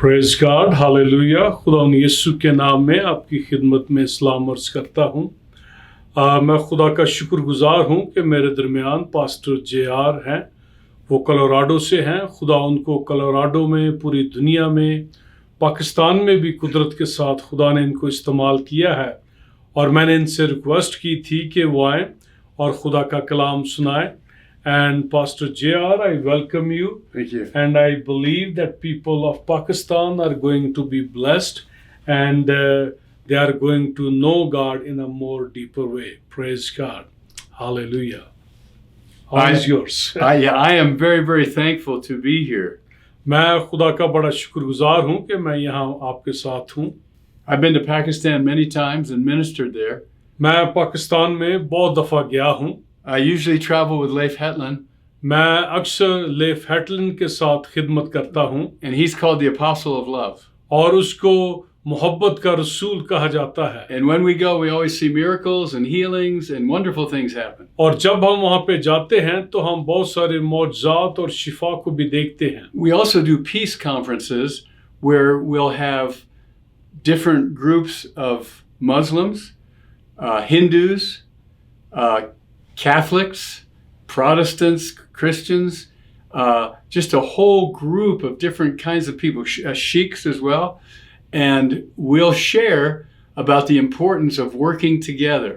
Praise God, hallelujah. खुदा यीशु के नाम में आपकी खिदमत में सलाम अर्ज करता हूँ। मैं खुदा का शुक्रगुजार हूँ कि मेरे दरमियान पास्टर JR हैं। वो कोलोराडो से हैं। खुदा उनको कोलोराडो में, पूरी दुनिया में, पाकिस्तान में भी कुदरत के साथ खुदा ने इनको इस्तेमाल किया है। और मैंने इनसे रिक्वेस्ट की थी कि वो आएँ और खुदा का कलाम सुनाएं। And Pastor JR, I welcome you. Thank you. And I believe that people of Pakistan are going to be blessed, and they are going to know God in a more deeper way. Praise God. Hallelujah. How is yours? I am very, very thankful to be here. मैं खुदा का बड़ा शुक्रगुजार हूँ कि मैं यहाँ आपके साथ हूँ। I've been to Pakistan many times and ministered there. मैं पाकिस्तान में बहुत दफ़ा गया हूँ। I usually travel with Leif Hetland. मैं अक्सर लेफ हेटलन के साथ खिदमत करता हूँ। And he's called the Apostle of Love. और उसको मोहब्बत का रसूल कहा जाता है। And when we go, we always see miracles and healings and wonderful things happen. और जब हम वहाँ पे जाते हैं तो हम बहुत सारे मौजज़ात और शिफा को भी देखते हैं। We also do peace conferences where we'll have different groups of Muslims, Hindus, Catholics, Protestants, Christians, just a whole group of different kinds of people, sheikhs as well, and we'll share about the importance of working together.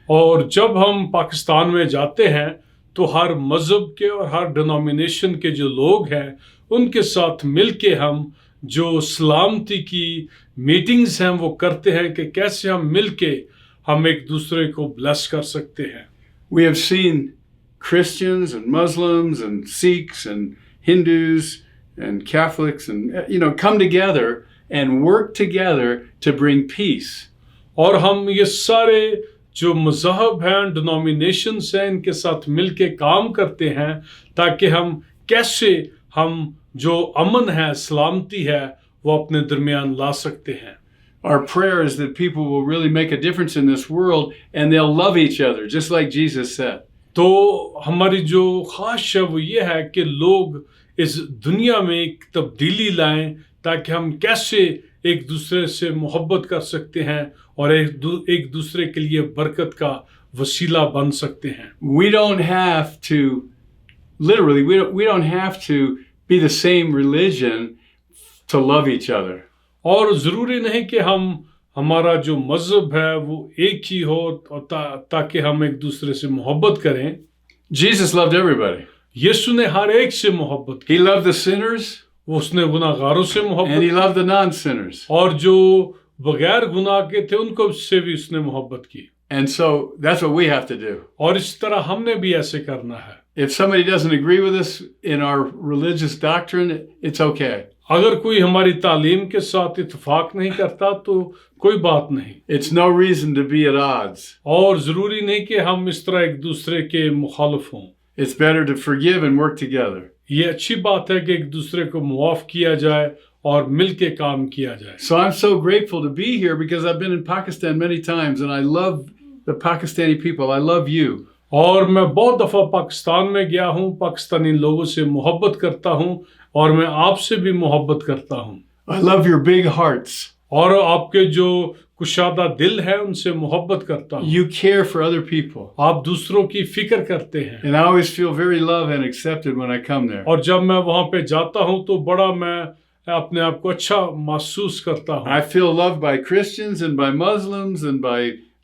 और जब हम पाकिस्तान में जाते हैं तो हर मज़हब के और हर डिनोमिनेशन के जो लोग हैं उनके साथ मिलके हम जो सलामती की मीटिंग्स हैं वो करते हैं कि कैसे हम मिलके हम एक दूसरे को ब्लेस कर सकते हैं। We have seen Christians and Muslims and Sikhs and Hindus and Catholics and come together and work together to bring peace. और हम ये सारे जो मज़हब हैं, डिनोमिनेशंस हैं, इनके साथ मिलके काम करते हैं ताकि हम कैसे हम जो अमन है, सलामती है, वो अपने दरमियान ला सकते हैं। Our prayer is that people will really make a difference in this world and they'll love each other, just like Jesus said. तो हमारी जो ख्वाहिश है वो ये है कि लोग इस दुनिया में एक तब्दीली लाएं ताकि हम कैसे एक दूसरे से मोहब्बत कर सकते हैं और एक दूसरे के लिए बरकत का वसीला बन सकते हैं। We don't have to, literally, we don't have to be the same religion to love each other. और ज़रूरी नहीं कि हमारा जो मज़हब है वो एक ही हो ताकि हम एक दूसरे से मोहब्बत करें। Jesus loved everybody. यीशु ने हर एक से मोहब्बत की। He loved the sinners. उसने गुनाहगारों से मोहब्बत And he की। loved the non-sinners. और जो बगैर गुनाह के थे उनको से भी उसने मोहब्बत की। And so that's what we have to do. और इस तरह हमने भी ऐसे करना है। If somebody doesn't agree with us in our religious doctrine, it's okay. अगर कोई हमारी तालीम के साथ इत्तेफाक नहीं करता तो कोई बात नहीं। It's no reason to be at odds. और ज़रूरी नहीं कि हम इस तरह एक दूसरे के मुखालिफ हों। It's better to forgive and work together. ये अच्छी बात है कि एक दूसरे को मुआफ़ किया जाए और मिल के काम किया जाए। So I'm so grateful to be here because I've been in Pakistan many times and I love the Pakistani people. I love you. और मैं बहुत दफ़ा पाकिस्तान में गया हूँ, पाकिस्तानी लोगों से मोहब्बत करता हूँ और मैं आपसे भी मोहब्बत करता हूँ। I love your big hearts. और आपके जो कुशादा दिल है उनसे मोहब्बत करता हूँ। You care for other people. आप दूसरों की फिक्र करते हैं। And I always feel very loved and accepted when I come there. और जब मैं वहाँ पे जाता हूँ तो बड़ा मैं अपने आप को अच्छा महसूस करता हूँ। I feel loved by Christians and by Muslims and by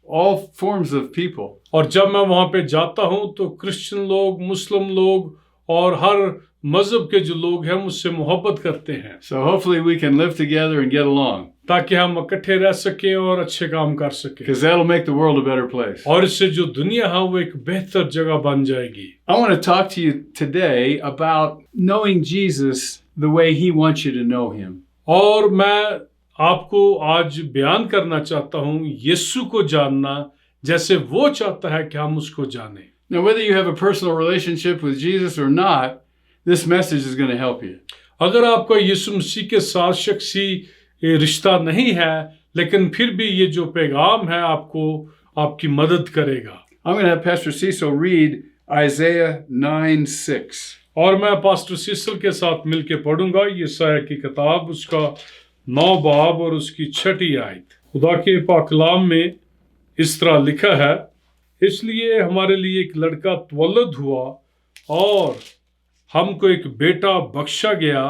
all forms of people. और जब मैं वहाँ पे जाता हूँ तो क्रिश्चियन लोग, मुस्लिम लोग और हर मज़हब के जो लोग हैं मुझसे मोहब्बत करते हैं। So hopefully we can live together and get along. ताकि हम इकट्ठे रह सकें और अच्छे काम कर सकें। Because that'll make the world a better place. और इससे जो दुनिया है वो एक बेहतर जगह बन जाएगी। I want to talk to you today about knowing Jesus the way he wants you to know him. और मैं आपको आज बयान करना चाहता हूँ यीशु को जानना जैसे वो चाहता है कि हम उसको जानें। Now, whether you have a personal relationship with Jesus or not, this message is going to help you. अगर आपका यीशु मसीह के साथ शख्सी रिश्ता नहीं है लेकिन फिर भी ये जो पैगाम है आपको आपकी मदद करेगा। I'm going to have Pastor Cecil read Isaiah 9:6. और मैं पास्टर सीसल के साथ मिलके पढ़ूंगा यशायाह की किताब उसका 9 बाब और उसकी 6 आयत। खुदा के पाक कलाम में इस तरह लिखा है, इसलिए हमारे लिए एक लड़का तवल्लुद हुआ और हमको एक बेटा बख्शा गया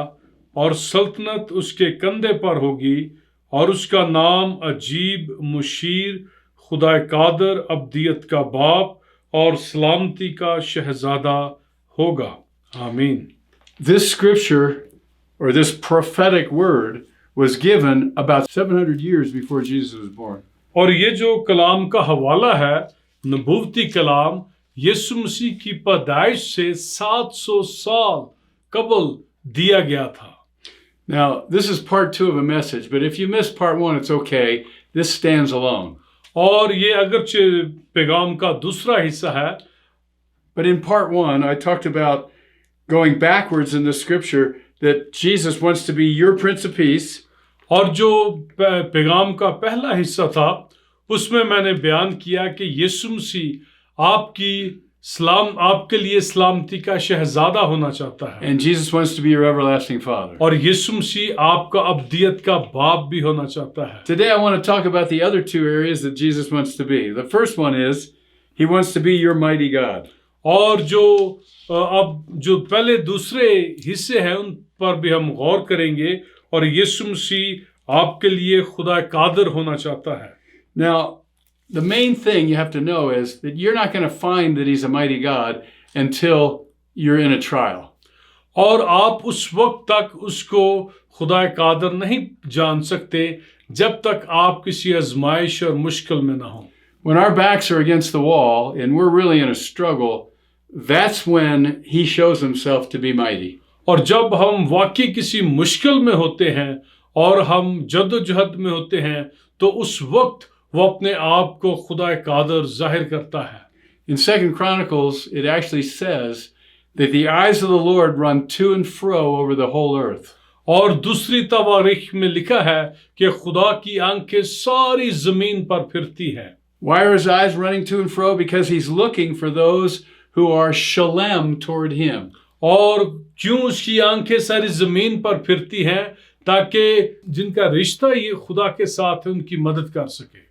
और सल्तनत उसके कंधे पर होगी और उसका नाम अजीब, मुशीर, खुदा कादर, अब्दियत का बाप और सलामती का शहजादा होगा। आमीन। This scripture, or this prophetic word, was given about 700 years before Jesus was born. और ये जो कलाम का हवाला है, नबूवती कलाम, यीशु मसीह की पैदाइश से 700 साल कबल दिया गया था। Now, this is part 2 of a message, but if you missed part 1, it's okay. This stands alone. और ये अगरचे पैगाम का दूसरा हिस्सा है, But in part 1, I talked about going backwards in the scripture, that Jesus wants to be your Prince of Peace. और जो पैगाम का पहला हिस्सा था उसमें मैंने बयान किया कि यीशु मसीह आपके लिए सलामती का शहजादा होना चाहता है And Jesus wants to be your everlasting Father. और यीशु मसीह आपका अब्दियत का बाप भी होना चाहता है। Today I want to talk about the other 2 areas that Jesus wants to be. The first one is he wants to be your mighty God. और अब जो पहले दूसरे हिस्से हैं उन पर भी हम गौर करेंगे और यीशु मसीह आपके लिए खुदा कादर होना चाहता है। Now, the main thing you have to know is that you're not going to find that he's a mighty God until you're in a trial. और आप उस वक्त तक उसको खुदा कादर नहीं जान सकते जब तक आप किसी आजमाइश और मुश्किल में ना हो। When our backs are against the wall and we're really in a struggle, that's when he shows himself to be mighty. और जब हम वाकई किसी मुश्किल में होते हैं और हम जद्दोजहद में होते हैं तो उस वक्त वो अपने आप को खुदा कादर जाहिर करता है। In 2 Chronicles, it actually says that the eyes of the Lord run to and fro over the whole earth. और दूसरी तवारीख में लिखा है कि खुदा की आंखें सारी जमीन पर फिरती हैं। Why are his eyes running to and fro? Because he's looking for those who are shalem toward him. और क्यों उसकी आंखें सारी जमीन पर फिरती हैं? ताकि जिनका रिश्ता ये खुदा के साथ है उनकी मदद कर सके।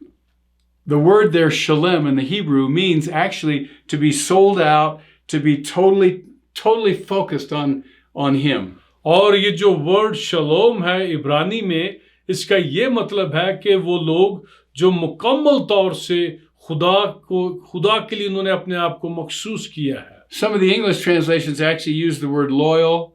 The word there, shalem, in the Hebrew means actually to be sold out, to be totally focused on him. और ये जो वर्ड शलोम है इब्रानी में, इसका ये मतलब है कि वो लोग जो मुकम्मल तौर से खुदा के लिए उन्होंने अपने आप को मखसूस किया है। Some of the English translations actually use the word loyal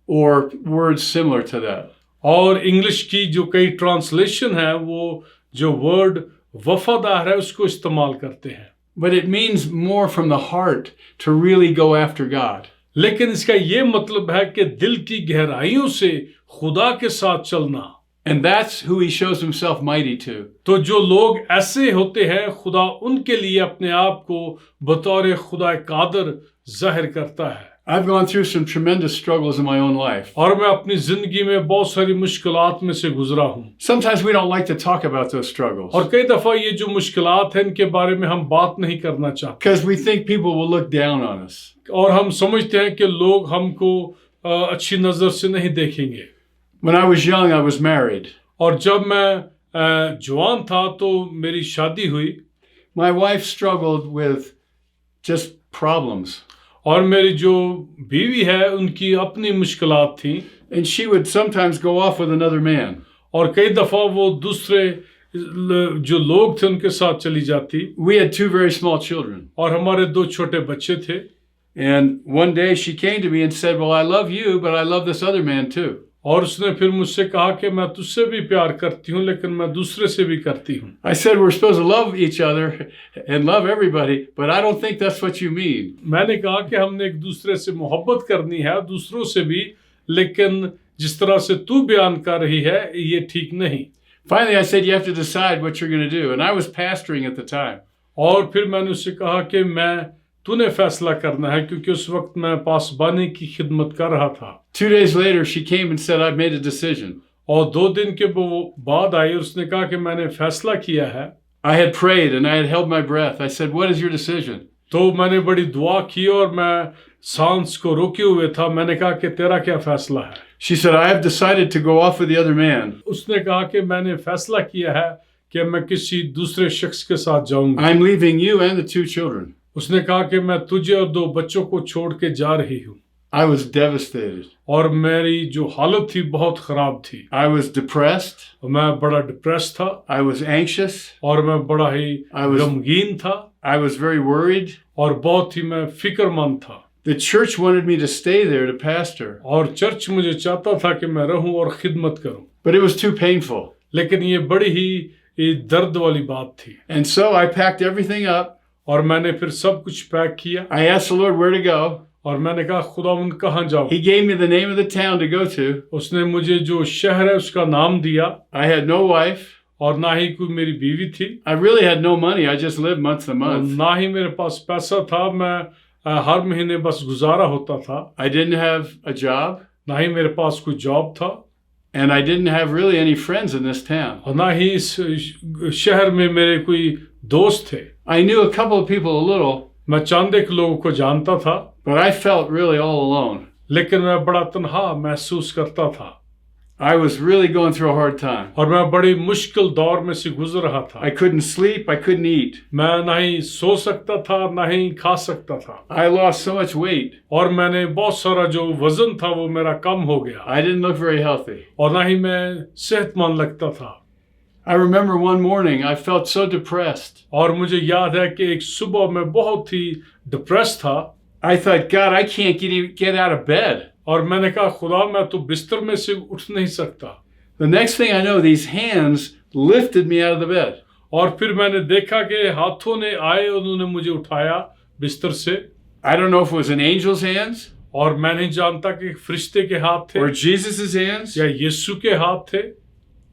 or words similar to that. और इंग्लिश की जो कई ट्रांसलेशन है वो जो वर्ड वफादार है उसको इस्तेमाल करते हैं। But it means more from the heart to really go after God. लेकिन इसका ये मतलब है कि दिल की गहराइयों से खुदा के साथ चलना। And that's who he shows himself mighty to. तो जो लोग ऐसे होते हैं खुदा उनके लिए अपने आप को बतौर खुदा कादर जाहिर करता है। I've gone through some tremendous struggles in my own life. और मैं अपनी जिंदगी में बहुत सारी मुश्किलात में से गुजरा हूँ। Sometimes we don't like to talk about those struggles. और कई दफा ये जो मुश्किलात हैं इनके बारे में हम बात नहीं करना चाहते। Because we think people will look down on us. और हम समझते हैं कि लोग हमको अच्छी नजर से नहीं देखेंगे। When I was young, I was married. और जब मैं जवान था तो मेरी शादी हुई। My wife struggled with just problems. और मेरी जो बीवी है उनकी अपनी मुश्किलात थी। And she would sometimes go off with another man. और कई दफा वो दूसरे जो लोग थे उनके साथ चली जाती। We had 2 very small children. और हमारे 2 छोटे बच्चे थे। And one day she came to me and said, "Well, I love you, but I love this other man too." और उसने फिर मुझसे कहा कि मैं तुझसे भी प्यार करती हूँ लेकिन मैं दूसरे से भी करती हूँ। I said we're supposed to love each other and love everybody, but I don't think that's what you mean. मैंने कहा कि हमने एक दूसरे से मोहब्बत करनी है दूसरों से भी, लेकिन जिस तरह से तू बयान कर रही है ये ठीक नहीं। Finally, I said you have to decide what you're going to do, and I was pastoring at the time. और फिर मैंने उससे कहा कि तूने फैसला करना है क्योंकि उस वक्त मैं पासबानी की खिदमत कर रहा था। 2 days later, she came and said, "I've made a decision." और 2 दिन के बाद आई और उसने कहा कि मैंने फैसला किया है। I had prayed and I had held my breath. I said, "What is your decision?" तो मैंने बड़ी दुआ की और मैं सांस को रोके हुए था। मैंने कहा कि तेरा क्या फैसला है? She said, I have decided to go off with the other man. उसने कहा कि मैंने फैसला किया है कि मैं किसी दूसरे शख्स के साथ जाऊंगी। I'm leaving you and the 2 children. उसने कहा कि मैं तुझे और 2 बच्चों को छोड़ के जा रही हूँ। I was devastated. और मेरी जो हालत थी बहुत खराब थी। I was depressed. मैं बड़ा डिप्रेस था। I was anxious. और मैं बड़ा ही गमगीन था। I was very worried. और बहुत ही मैं फिक्रमंद था। The church wanted me to stay there to pastor. और चर्च मुझे चाहता था कि मैं रहूं और खिदमत करूं। But it was too painful. लेकिन ये बड़ी ही दर्द वाली बात थी। And so I packed everything up. और मैंने फिर सब कुछ पैक किया। I asked the Lord where to go. और मैंने कहा खुदावंद कहाँ जाऊं? He gave me the name of the town to go to. उसने मुझे जो शहर है उसका नाम दिया। I had no wife. और ना ही कोई मेरी बीवी थी। I really had no money. I just lived month to month. ना ही मेरे पास पैसा था। मैं हर महीने बस गुजारा होता था। I didn't have a job. ना ही मेरे पास कोई जॉब था। And I didn't have really any friends in this town. और ना ही इस शहर में मेरे कोई दोस्त थे। I knew a couple of people a little. मैं चंद एक लोगों को जानता था। But I felt really all alone. लेकिन मैं बड़ा तन्हा महसूस करता था। I was really going through a hard time. और मैं बड़ी मुश्किल दौर में से गुजर रहा था। I couldn't sleep. I couldn't eat. मैं ना ही सो सकता था ना ही खा सकता था। I lost so much weight. और मैंने बहुत सारा जो वजन था वो मेरा कम हो गया। I didn't look very healthy. और ना ही मैं सेहतमंद लगता था। I remember one morning I felt so depressed. और मुझे याद है कि एक सुबह मैं बहुत ही डिप्रेस था। I thought, God, I can't get out of bed. और मैंने कहा खुदा मैं तो बिस्तर में से उठ नहीं सकता। The next thing I know, these hands lifted me out of the bed. और फिर मैंने देखा कि हाथों ने आए और उन्होंने मुझे उठाया बिस्तर से। I don't know if it was an angel's hands. और मैं नहीं जानता कि फरिश्ते के हाथ थे or Jesus' hands. या यीशु के हाथ थे।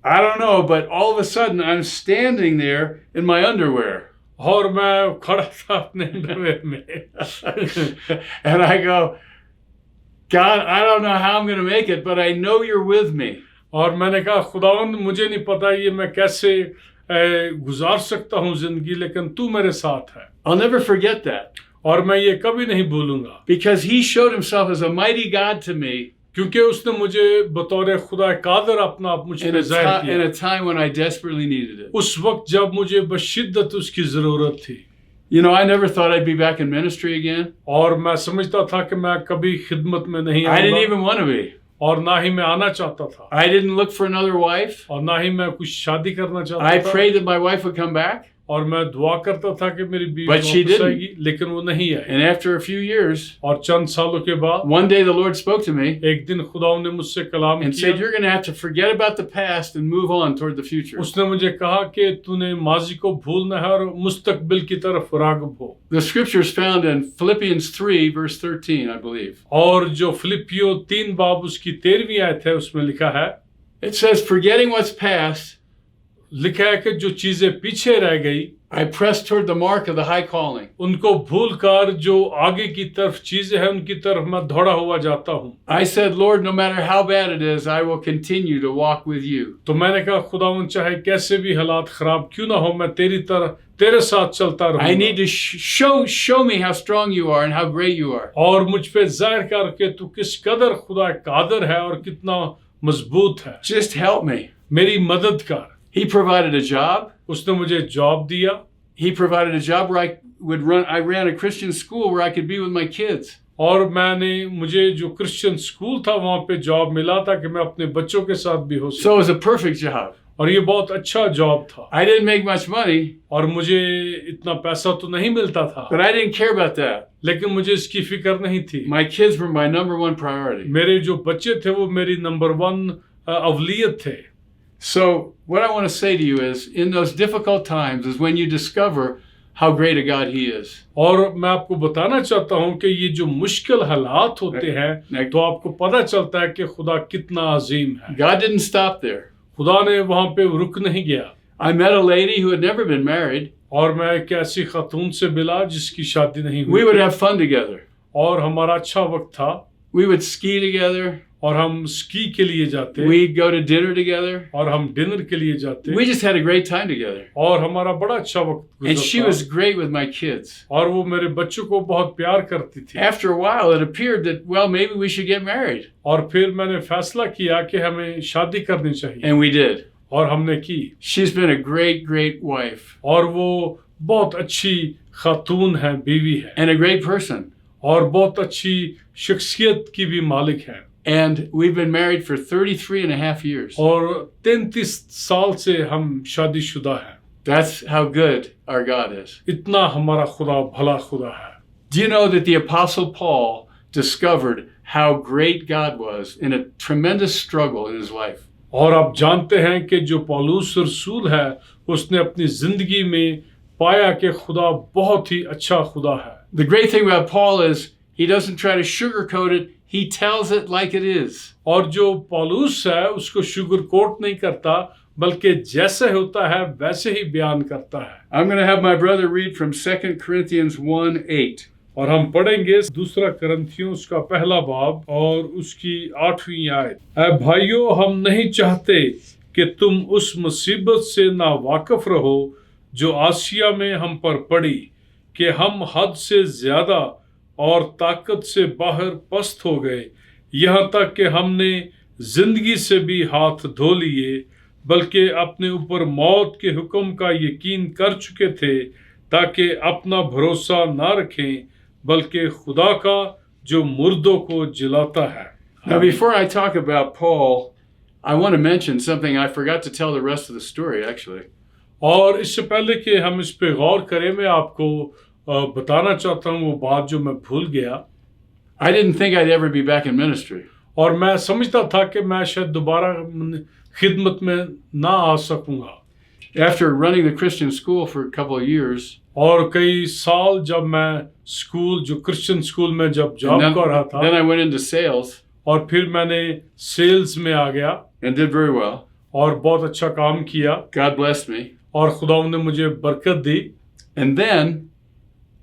I don't know, but all of a sudden I'm standing there in my underwear. और मैं खड़ा था अपने अंडरवेयर में। And I go, God, I don't know how I'm going to make it, but I know you're with me. और मैंने कहा खुदावंद मुझे नहीं पता ये मैं कैसे गुजार सकता हूँ जिंदगी, लेकिन तू मेरे साथ है। I'll never forget that. और मैं ये कभी नहीं भूलूंगा। Because he showed himself as a mighty God to me. क्योंकि उसने मुझे बतौर खुदा कादर अपना आप मुझ पर ज़ाहिर किया। In a time when I desperately needed it. उस वक्त जब मुझे बशिद्दत उसकी ज़रूरत थी। You know, I never thought I'd be back in ministry again. और मैं समझता था कि मैं कभी खिदमत में नहीं आऊंगा। I didn't even want to be. और ना ही मैं आना चाहता था। I didn't look for another wife. और ना ही मैं कुछ शादी करना चाहता I था। prayed that my wife would come back. और मैं दुआ करता था कि मेरी बीवी But she वापस didn't. आएगी, लेकिन वो नहीं आई। And after a few years, और चंद सालों के बाद one day the Lord spoke to me एक दिन खुदा ने मुझसे कलाम and किया। said, you're going to have to forget about the past and move on toward the future. उसने मुझे कहा कि तूने माजी को भूलना है और मुस्तकबिल की तरफ राग़िब हो। The scripture is found in Philippians 3, verse 13, I believe. और जो फिलिपियो 3 बाब उसकी 13वीं आयत है उसमें लिखा है, It says, forgetting what's past, लिखा है कि जो चीजें पीछे रह गई I press toward the mark of the high calling. उनको भूलकर जो आगे की तरफ चीजें हैं उनकी तरफ मैं दौड़ा हुआ जाता हूँ। I said, Lord, no matter how bad it is, I will continue to walk with you. तो मैंने कहा खुदावंद चाहे कैसे भी हालात खराब क्यों ना हो मैं तेरे साथ चलता रहूंगा। I need to show me how strong you are and how great you are. और मुझ पे जाहिर कर के तू किस कदर खुदा कादर है और कितना मजबूत है। Just help me. मेरी मदद कर। He provided a job. उसने मुझे जॉब दिया। He provided a job where I ran a Christian school where I could be with my kids. और मुझे जो क्रिश्चियन स्कूल था वहाँ पे जॉब मिला था कि मैं अपने बच्चों के साथ भी हो सकूं। So it was a perfect job. और ये बहुत अच्छा जॉब था। I didn't make much money. और मुझे इतना पैसा तो नहीं मिलता था। But I didn't care about that. लेकिन मुझे इसकी फिक्र नहीं थी। My kids were my number one priority. मेरे जो बच्चे थे वो मेरी नंबर 1 अवलियत थे। So what I want to say to you is, in those difficult times is when you discover how great a God He is. और मैं आपको बताना चाहता हूँ कि ये जो मुश्किल हालात होते हैं तो आपको पता चलता है कि खुदा कितना अजीम है। God didn't stop there. खुदा ने वहाँ पे रुक नहीं गया। I met a lady who had never been married. और मैं एक ऐसी खातून से मिला जिसकी शादी नहीं हुई। We would have fun together. और हमारा अच्छा वक्त था। We would ski together. और हम स्की के लिए जाते, We'd go to dinner together. और हम डिनर के लिए जाते, We just had a great time together. और हमारा बड़ा अच्छा वक्त And she गुजरता, was great with my kids. और वो मेरे बच्चों को बहुत प्यार करती थी. After a while, it appeared that, well, maybe we should get married. और फिर मैंने फैसला किया कि हमें शादी करनी चाहिए, And we did. और हमने की. She's been a great, great wife और वो बहुत अच्छी खातून है, बीवी है, and a great person. और बहुत अच्छी शख्सियत की भी मालिक है. And we've been married for 33 and a half years. और 33 साल से हम शादीशुदा हैं. That's how good our God is. इतना हमारा खुदा भला खुदा है. Do you know that the Apostle Paul discovered how great God was in a tremendous struggle in his life? और आप जानते हैं कि जो पौलुस रसूल है, उसने अपनी जिंदगी में पाया कि खुदा बहुत ही अच्छा खुदा है. The great thing about Paul is he doesn't try to sugarcoat it. He tells it like it is. और जो पौलुस है उसको शुगर कोट नहीं करता, बल्कि जैसे होता है वैसे ही बयान करता है. I'm going to have my brother read from 2 Corinthians 1:8. और हम पढ़ेंगे दूसरा करंथियों उसका पहला बाब और उसकी 8वीं आयत. ऐ भाइयों, हम नहीं चाहते कि तुम उस मुसीबत से ना वाकिफ रहो जो आसिया में हम पर पड़ी, कि हम हद से ज्यादा और ताकत से बाहर पस्त हो गए, यहाँ तक कि हमने जिंदगी से भी हाथ धो लिए, बल्कि अपने ऊपर मौत के हुक्म का यकीन कर चुके थे, ताकि अपना भरोसा ना रखें बल्कि खुदा का जो मुर्दों को जिलाता है. Now, before I talk about Paul, I want to mention something I forgot to tell the rest of the story, actually. और इससे पहले कि हम इस पे गौर करें, मैं आपको बताना चाहता हूँ वो बात जो मैं भूल गया. I didn't think I'd ever be back in ministry. और मैं समझता था कि मैं शायद दोबारा खिदमत में ना आ सकूंगा. After running the Christian school for a couple of years, और कई साल जब मैं स्कूल, जो क्रिश्चियन स्कूल में जब जॉब कर रहा था, then I went into sales और फिर मैंने सेल्स में आ गया and did very well. और बहुत अच्छा काम किया. God blessed me. और खुदा ने मुझे बरकत दी. And then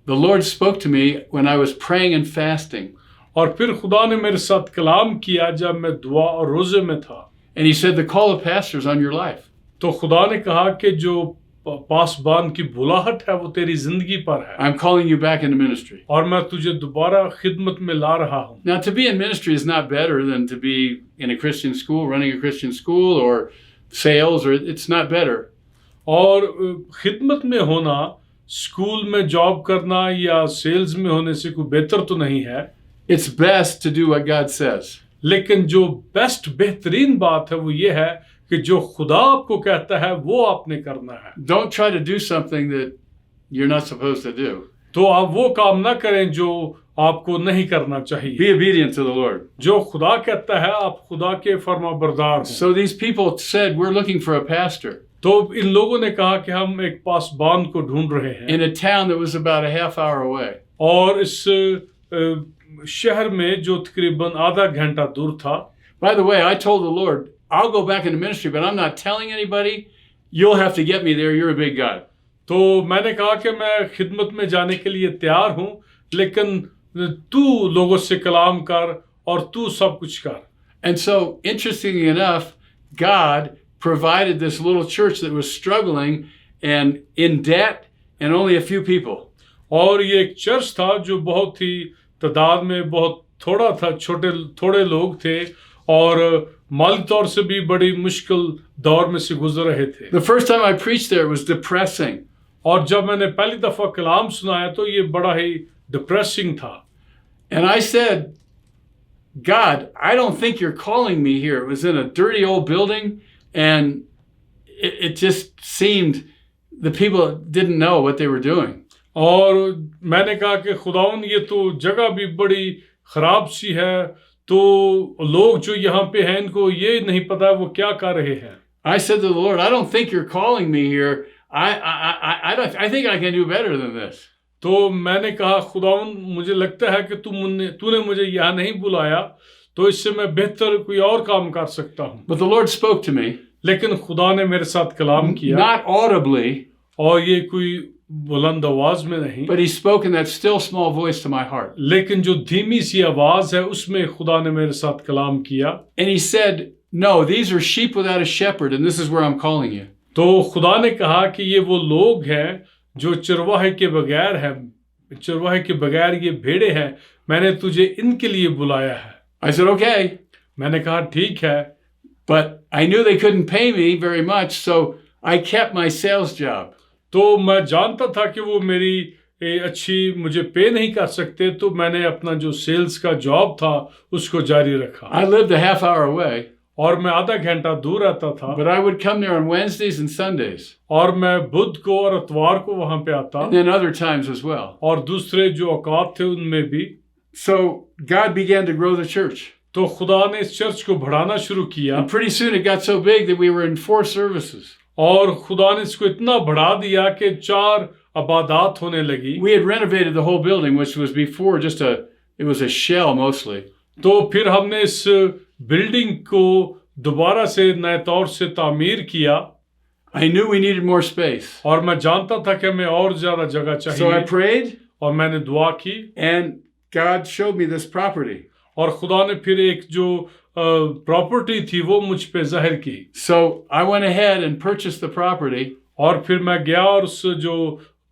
the Lord spoke to me when I was praying and fasting. और फिर खुदा ने मेरे साथ कलाम किया जब मैं दुआ और रोजे में था. And he said, the call of pastors on your life. तो खुदा ने कहा कि जो पासबान की बुलाहट है वो तेरी जिंदगी पर है. I'm calling you back into ministry. और मैं तुझे दोबारा खिदमत में ला रहा हूँ. Now, to be in ministry is not better than to be in a Christian school, running a Christian school, or sales, or it's not better. और खिदमत में होना, स्कूल में जॉब करना या सेल्स में होने से कोई बेहतर तो नहीं है. It's best to do what God says. लेकिन जो बेहतरीन बात है वो ये है कि जो खुदा आपको कहता है वो आपने करना है. Don't try to do something that you're not supposed to do. तो आप वो काम ना करें जो आपको नहीं करना चाहिए. Be obedient to the Lord. जो खुदा कहता है आप खुदा के फरमाबरदार हो. So these people said, we're looking for a pastor. तो इन लोगों ने कहा कि हम एक पासबान को ढूंढ रहे हैं. In a town that was about a half hour away. और इस शहर में जो तकरीबन आधा घंटा दूर था. By the way, I told the Lord, I'll go back into ministry, but I'm not telling anybody. You'll have to get me there. You're a big God. तो मैंने कहा कि मैं खिदमत में जाने के लिए तैयार हूँ, लेकिन तू लोगों से कलाम कर और तू सब कुछ कर. And so, interestingly enough, God provided this little church that was struggling and in debt and only a few people. और ये एक चर्च था जो बहुत ही तादाद में बहुत थोड़ा था, थोड़े लोग थे और माली तौर से भी बड़ी मुश्किल दौर में से गुजर रहे थे. The first time I preached there, it was depressing. और जब मैंने पहली दफा कलाम सुनाया तो ये बड़ा ही डिप्रेसिंग था. And I said, God, I don't think you're calling me here. It was in a dirty old building, and it just seemed the people didn't know what they were doing. और मैंने कहा कि खुदावन ये तो जगह भी बड़ी खराब सी है, तो लोग जो यहाँ पे हैं इनको ये नहीं पता वो क्या कर रहे हैं. I said to the Lord, I don't think you're calling me here. I think I can do better than this. तो मैंने कहा खुदावन मुझे लगता है कि तूने मुझे यहाँ नहीं बुलाया, तो इससे मैं बेहतर कोई और काम कर सकता हूँ. But the Lord spoke to me. लेकिन खुदा ने मेरे साथ कलाम किया. Not audibly. और ये कोई बुलंद आवाज में नहीं, but he spoke in that still small voice to my heart. लेकिन जो धीमी सी आवाज है उसमें खुदा ने मेरे साथ कलाम किया। And he said, no, these are sheep without a shepherd, and this is where I'm calling you. तो खुदा ने कहा कि ये वो लोग हैं जो चरवाहे के बगैर हैं, चरवाहे के बगैर ये भेड़े हैं, मैंने तुझे इनके लिए बुलाया है। I said, okay. मैंने कहा ठीक है, But I knew they couldn't pay me very much, so I kept my sales job. तो मैं जानता था कि वो मेरी अच्छी मुझे पे नहीं कर सकते, तो मैंने अपना जो सेल्स का जॉब था उसको जारी रखा। I lived a half hour away, और मैं आधा घंटा दूर रहता था, but I would come there on Wednesdays and Sundays, और मैं बुध को और इतवार को वहां पे आता, and then other times as well. और दूसरे जो औकात थे उनमें भी। So God began to grow the church. तो खुदा ने इस चर्च को बढ़ाना शुरू किया, And pretty soon it got so big that we were in 4 services. और खुदा ने इसको इतना बढ़ा दिया कि 4 इबादत होने लगी। We had renovated the whole building, which was before it was a shell mostly. तो फिर हमने इस बिल्डिंग को दोबारा से नए तौर से तामीर किया। I knew we needed more space. और मैं जानता था कि हमें और ज्यादा जगह So I चाहिए, prayed, और मैंने दुआ की, and God showed me this property. और खुदा ने फिर एक जो प्रॉपर्टी थी वो मुझ पे जाहिर की। So I went ahead and purchased the property और फिर मैं गया और उस जो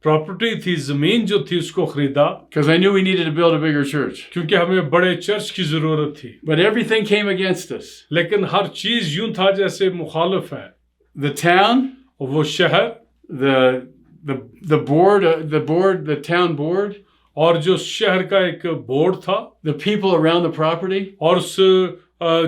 प्रॉपर्टी थी, जमीन जो थी, उसको खरीदा, because I knew we needed to build a bigger church. क्योंकि हमें बड़े चर्च की जरूरत थी। But everything came against us. लेकिन हर चीज यूं था जैसे मुखालिफ है। The town, वो शहर, the town board, और जो शहर का एक बोर्ड था, the people around the property, और उस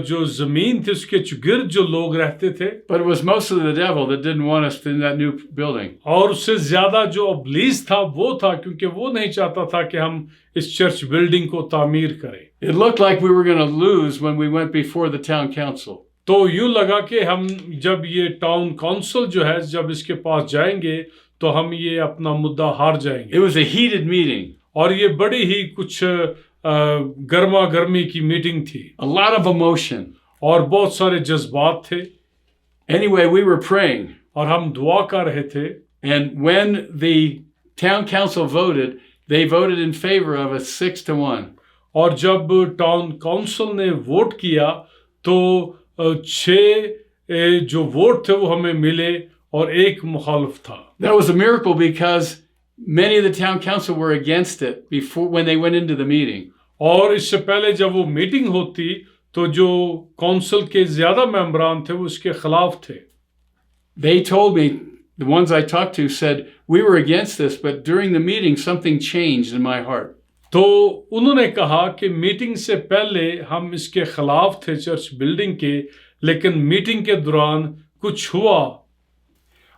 जो जमीन थी उसके चुगिर्द जो लोग रहते थे, but it was mostly the devil that didn't want us in that new building. और उससे ज्यादा जो इब्लीस था वो था, क्योंकि वो नहीं चाहता था कि हम इस चर्च बिल्डिंग को तामीर करें। It looked like we were going to lose when we went before the town council. तो यूं लगा कि हम जब ये टाउन काउंसिल जो है, जब इसके पास जाएंगे तो हम ये अपना मुद्दा हार जाएंगे। It was a heated meeting. और ये बड़ी ही कुछ गर्मा गर्मी की मीटिंग थी, A lot of emotion. और बहुत सारे जज्बात थे। Anyway, we were praying. और हम दुआ कर रहे थे, And when the town council voted, they voted in favor of us 6-1. और जब टाउन काउंसिल ने वोट किया तो 6 जो वोट थे वो हमें मिले और 1 मुखालिफ था। That was a miracle because many of the town council were against it before when they went into the meeting. और इससे पहले जब वो मीटिंग होती तो जो काउंसिल के ज्यादा मेंबरान थे वो इसके खिलाफ थे। They told me, the ones I talked to said, we were against this, but during the meeting something changed in my heart. तो उन्होंने कहा कि मीटिंग से पहले हम इसके खिलाफ थे चर्च बिल्डिंग के, लेकिन मीटिंग के दौरान कुछ हुआ।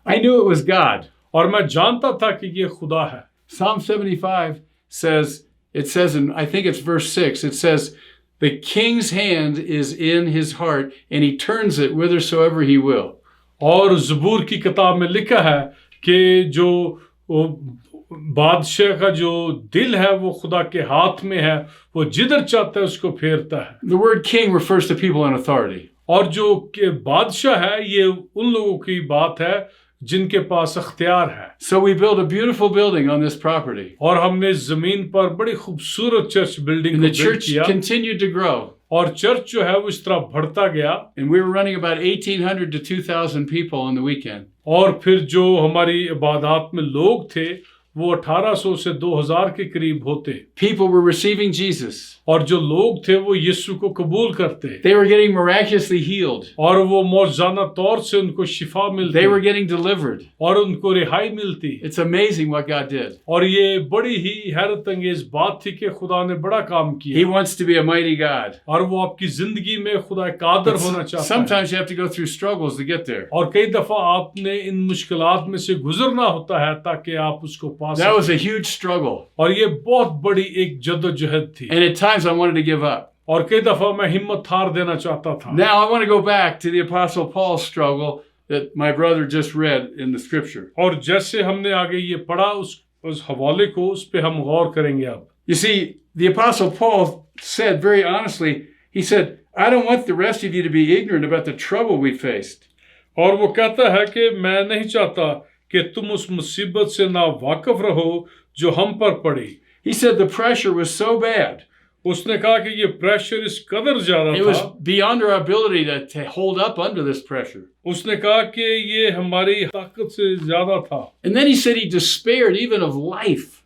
I knew it was God. और मैं जानता था कि ये खुदा है। Psalm 75 says, it says in, I think it's verse 6, it says, the king's hand is in his heart and he turns it whithersoever he will. और ज़बूर की किताब में लिखा है कि जो बादशाह का जो दिल है वो खुदा के हाथ में है, वो जिधर चाहता है उसको फेरता है। The word king refers to people in authority. और जो बादशाह है ये उन लोगों की बात है जिनके पास अख्तियार है। So we built a beautiful building on this property. और हमने इस जमीन पर बड़ी खूबसूरत चर्च बिल्डिंग And को the बिल्ड church किया, continued to grow. और चर्च जो है वो इस तरह बढ़ता गया। And we were running about 1,800 to 2,000 people on the weekend. और फिर जो हमारी इबादत में लोग थे वो 1800 से 2000 के करीब होते। People were receiving Jesus. और जो लोग थे वो यीशु को कबूल करते, They were getting miraculously healed. और वो मौजूदा तौर से उनको शिफा मिलती, They were getting delivered. और उनको रिहाई मिलती। It's amazing what God did. और ये बड़ी ही हैरत अंगेज बात थी कि खुदा ने बड़ा काम He किया, wants to be a mighty God. और वो आपकी जिंदगी में खुदा कादर होना चाहता है। Sometimes you have to go through struggles to get there. और कई दफा आपने इन मुश्किलात में से गुजरना होता है ताकि आप उसको पा That सकें। was a huge struggle. और ये बहुत बड़ी एक जद्दोजहद थी, And at times I wanted to give up. और कई दफा मैं हिम्मत हार देना चाहता था। Now I want to go back to the Apostle Paul's struggle that my brother just read in the scripture. और जैसे हमने आगे ये पढ़ा उस हवाले को, उस पे हम गौर करेंगे अब। You see, the Apostle Paul said very honestly, he said, I don't want the rest of you to be ignorant about the trouble we faced. और वो कहता है कि मैं नहीं चाहता कि तुम उस मुसीबत से ना वाकिफ रहो जो हम पर पड़ी। He said the pressure was so bad. उसने कहा कि ये प्रेशर इस कदर ज्यादा It was था, beyond our ability to hold up under this pressure. उसने कहा कि ये हमारी ताकत से ज्यादा था। And then he said he despaired even of life.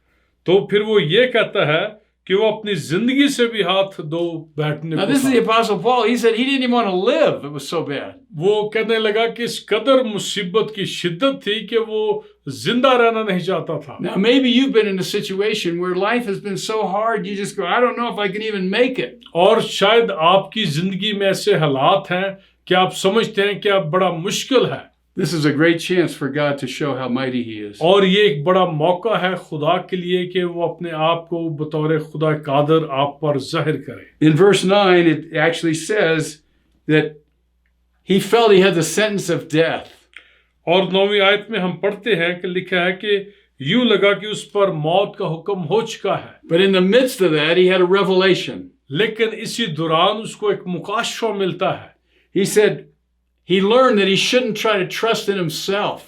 तो फिर वो ये कहता है कि वो अपनी जिंदगी से भी हाथ धो बैठने Now को this is था। the Apostle Paul. He said he didn't even want to live. It was so bad. वो कहने लगा कि इस कदर मुसीबत की शिद्दत थी कि वो जिंदा रहना नहीं चाहता था। Now maybe you've been in a situation where life has been so hard you just go, I don't know if I can even make it. और शायद आपकी जिंदगी में ऐसे हालात हैं कि आप समझते हैं कि अब बड़ा मुश्किल है, This is a great chance for God to show how mighty he is. और ये एक बड़ा मौका है खुदा के लिए कि वो अपने आप को बतौर खुदा कादर आप पर जाहिर करे। In verse 9, it actually says that he felt he had the sentence of death. और 9वीं आयत में हम पढ़ते हैं कि लिखा है कि यूं लगा कि उस पर मौत का हुक्म हो चुका है, But in the midst of that, he had a revelation. लेकिन इसी दौरान उसको एक मुकाशफा मिलता है। He said he learned that he shouldn't try to trust in himself.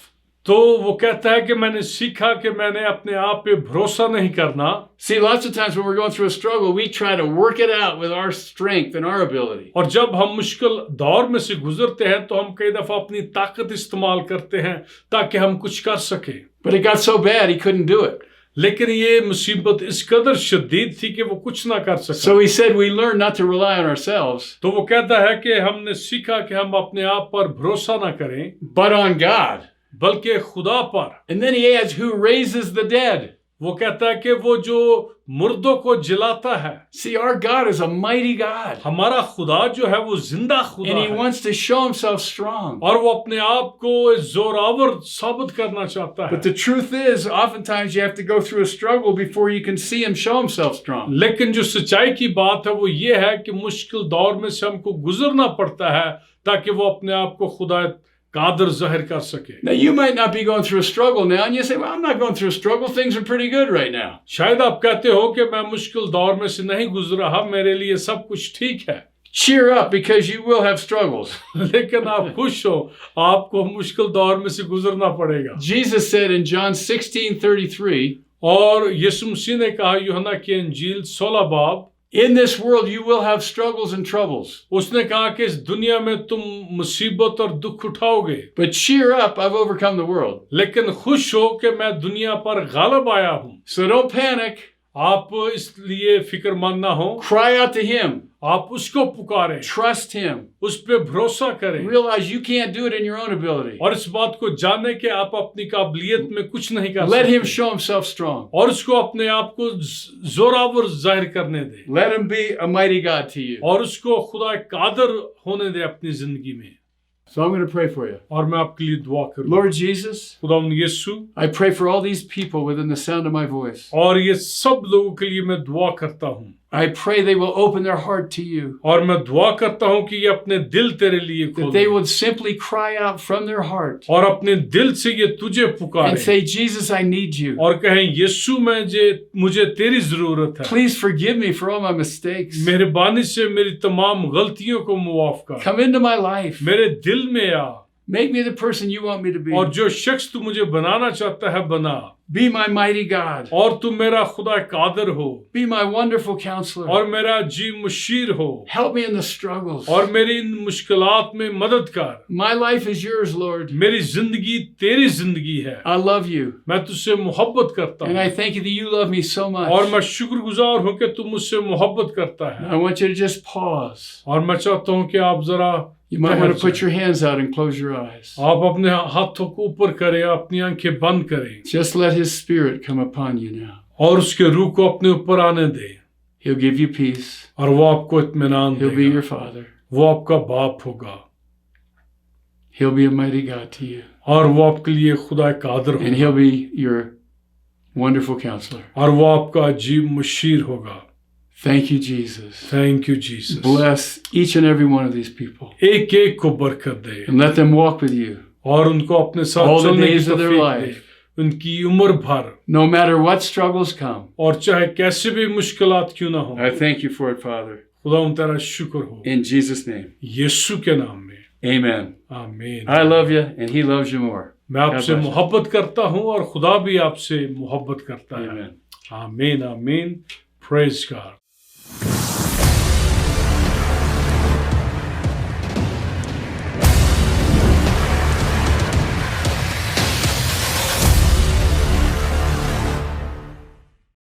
तो वो कहता है कि मैंने सीखा कि मैंने अपने आप पे भरोसा नहीं करना। See, lots of times when we're going through a struggle, we try to work it out with our strength and our ability. और जब हम मुश्किल दौर में से गुजरते हैं तो हम कई दफा अपनी ताकत इस्तेमाल करते हैं ताकि हम कुछ कर सके, But it got so bad he couldn't do it. लेकिन ये मुसीबत इस कदर शदीद थी कि वो कुछ ना कर सका। So he said we learn not to rely on ourselves, तो वो कहता है कि हमने सीखा कि हम अपने आप पर भरोसा ना करें but on God. बल्कि खुदा पर। And then he adds, who raises the dead. वो कहता है कि वो जो मुर्दों को जिलाता है। See, our God is a mighty God. हमारा खुदा जो है वो जिंदा खुदा And he है, wants to show himself strong. और वो अपने आप को जोरावर साबित करना चाहता है। But the truth is, oftentimes you have to go through a struggle before you can see him show himself strong. लेकिन जो सच्चाई की बात है वो ये है कि मुश्किल दौर में से हमको गुजरना पड़ता है ताकि वो अपने आप को खुदा कादर जाहिर कर सके। Now, you might not be going through a struggle now, and you say, well, I'm not going through a struggle. Things are pretty good right now. शायद आप कहते हो कि मैं मुश्किल दौर में से नहीं गुजर रहा, मेरे लिए सब कुछ ठीक है। Cheer up, because you will have struggles. लेकिन आप खुश हो, आपको मुश्किल दौर में से गुजरना पड़ेगा। Jesus said in John 16:33, और यीशु मसीह ने कहा यूहन्ना की इंजील 16 बाब, in this world you will have struggles and troubles. उसने कहा कि इस दुनिया में तुम मुसीबत और दुख उठाओगे, But cheer up, I've overcome the world. लेकिन खुश हो कि मैं दुनिया पर गालिब आया हूँ। So don't panic. आप इसलिए फिक्रमंद ना हो, Cry out to him. आप उसको पुकारें, Trust him. उस पे भरोसा करें, Realize you can't do it in your own ability. और इस बात को जाने कि आप अपनी काबिलियत में कुछ नहीं कर Let him सकते, show himself strong. और उसको अपने आप को जोरावर जाहिर करने दे, Let him be a mighty God to you. और उसको खुदा कादर होने दे अपनी जिंदगी में। So I'm going to pray for you. और मैं आपके लिए दुआ करूँ। Lord Jesus, खुदावंद यीशु, I pray for all these people within the sound of my voice. और ये सब लोगों के लिए मैं दुआ करता हूँ, I pray they will open their heart to you. और मैं दुआ करता हूँ कि ये अपने दिल तेरे लिए That खोलें, they would simply cry out from their heart और अपने दिल से ये तुझे and पुकारें, say, Jesus, I need you. और कहें यीशु मुझे तेरी जरूरत है। Please forgive me for all my mistakes. मेहरबानी से मेरी तमाम गलतियों को मुआफ कर, Come into my life. मेरे दिल में आ, Make me the person you want me to be. और जो शख्स तू मुझे बनाना चाहता है बना, Be my mighty God. और तू मेरा खुदा कादर हो, Be my wonderful counselor. और मेरा जी मुशीर हो, Help me in the struggles. और मेरी इन मुश्किलात में मदद कर। My life is yours, Lord. मेरी जिंदगी तेरी जिंदगी है, I love you. मैं तुझसे मोहब्बत करता And हूँ, I thank you that you love me so और much. मैं शुक्रगुजार हूँ कि तू मुझसे मोहब्बत करता है। I want you to just pause. और मैं चाहता हूँ कि आप जरा You might want to put your hands out and close your eyes. आप अपने हाथों को ऊपर करें, अपनी आंखें बंद करें, Just let his spirit come upon you now. और उसके रूह को अपने ऊपर आने दें, He'll give you peace. और वो आपको इत्मीनान He'll be देगा। your father. वो आपका बाप होगा, He'll be a mighty God to you. और वो आपके लिए खुदा कादर And होगा, he'll be your wonderful counselor. और वो आपका अजीब मुशीर होगा। Thank you, Jesus. Thank you Jesus. Bless each and every one of these people. एक एक को बरकत दे, And let them walk with you और उनको अपने साथ all the चलने की days of their Taufiq they, life. उनकी उम्र भर, No matter what struggles come. और चाहे कैसे भी मुश्किलात क्यों ना हो। I thank you for it, Father. खुदा तेरा शुक्र हो, In Jesus' name. यीशु के नाम में, Amen. आमीन। I love you, and he loves you more. मैं आपसे bless you. मोहब्बत करता हूँ और खुदा भी आपसे मोहब्बत करता है। Amen. आमीन आमीन। Praise God.